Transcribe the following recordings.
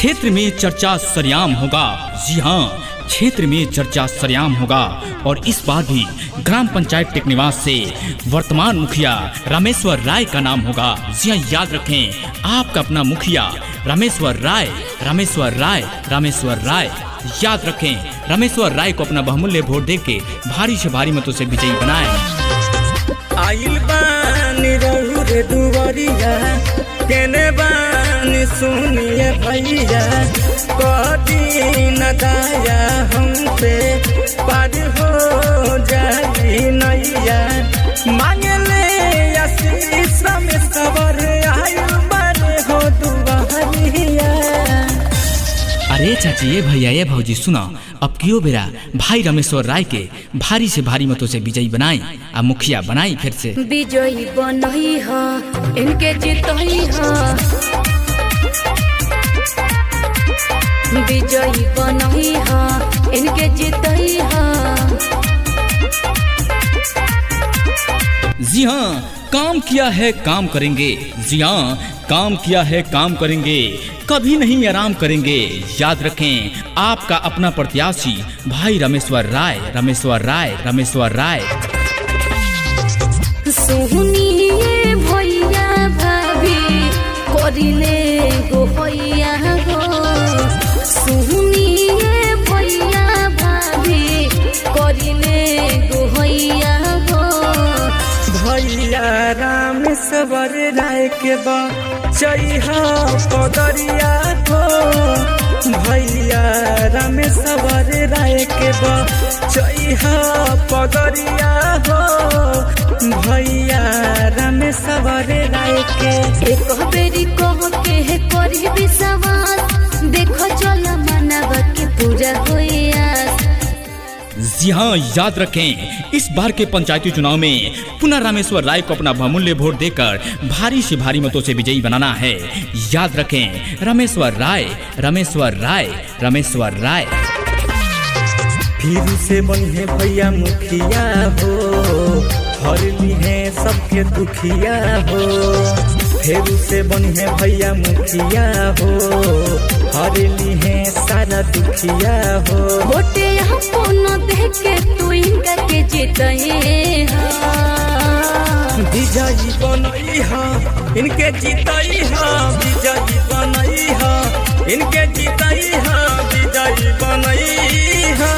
क्षेत्र में चर्चा सरेआम होगा। जी हाँ, क्षेत्र में चर्चा सरेआम होगा और इस बार भी ग्राम पंचायत टेकनिवास से वर्तमान मुखिया रामेश्वर राय का नाम होगा। जी हाँ, याद रखें, आपका अपना मुखिया रामेश्वर राय, रामेश्वर राय, रामेश्वर राय। याद रखें, रामेश्वर राय को अपना बहुमूल्य वोट देके भारी से भारी मतों से विजयी बनाएं। आइल बानी रहू रे दुवरिया, केने बानी सुनिए भैया, कदी न दाया हम पे पार हो जाई नैया, मांगले आशीष में सबर आइल बारे हो दुवरिया। अरे चाची, ये भैया, ये भौजी, सुना, अब क्यों बेरा भाई रामेश्वर राय के भारी से भारी मतों से विजयी बनाई आ मुखिया बनाई फिर से। विजयी बनई हा, इनके जीतई हा, विजयी बनई हा, इनके जीतई हा। जी हाँ, काम किया है काम करेंगे। जी हाँ, काम किया है काम करेंगे, कभी नहीं आराम करेंगे। याद रखें, आपका अपना प्रत्याशी भाई रामेश्वर राय, रामेश्वर राय, रामेश्वर राय। सुनिए भैया भाभी करिले गो भैया हो, सुनिए भैया भाभी करिले गो भैया हो। भैया रामेश्वर राय के बचैहा पगरिया हो, भैया रामेश्वर राय के बचैहा पगरिया हो, भैया रामेश्वर राय के। एक बेरी कह के है करी विश्वास, देखो चल मनवा के पूरा होया। जी हाँ, याद रखें, इस बार के पंचायती चुनाव में पुनः रामेश्वर राय को अपना बहुमूल्य वोट देकर भारी से भारी मतों से विजयी बनाना है। याद रखें, रामेश्वर राय, रामेश्वर राय, रामेश्वर राय। फिर से बने भैया मुखिया हो, हर ली है सबके दुखिया हो। फिर से बने भैया मुखिया हो, हर ली है सारा दुखिया हो। वोटे अपन देख के तू इनका के जीतई हा, विजयी बनई हा, इनके जीतई हा, विजयी बनई हा, इनके जीतई हा, विजयी बनई हा।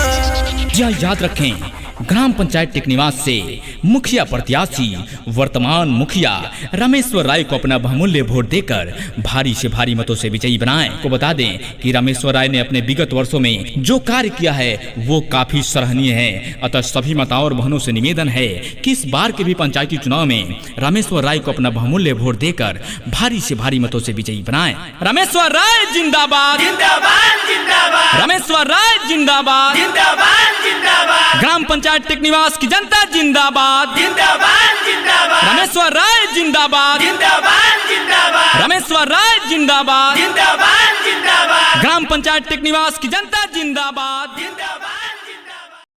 याद रखें, ग्राम पंचायत टेकनिवास से मुखिया प्रत्याशी वर्तमान मुखिया रामेश्वर राय को अपना बहुमूल्य वोट देकर भारी से भारी मतों से विजयी बनाएं। को बता दें कि रामेश्वर राय ने अपने विगत वर्षों में जो कार्य किया है वो काफी सराहनीय है। अतः सभी माताओं और बहनों से निवेदन है कि इस बार के भी पंचायती चुनाव में रामेश्वर राय को अपना बहुमूल्य वोट देकर भारी से भारी मतों से विजयी बनाएं। रामेश्वर राय जिंदाबाद, जिंदाबाद, जिंदाबाद, रामेश्वर राय जिंदाबाद, जिंदाबाद, जिंदाबाद, ग्राम पंचायत टेकनिवास की जनता जिंदाबाद, जिंदाबाद, जिंदाबाद, रामेश्वर राय जिंदाबाद, जिंदाबाद, जिंदाबाद, रामेश्वर राय जिंदाबाद, जिंदाबाद, जिंदाबाद, ग्राम पंचायत टेकनिवास की जनता जिंदाबाद।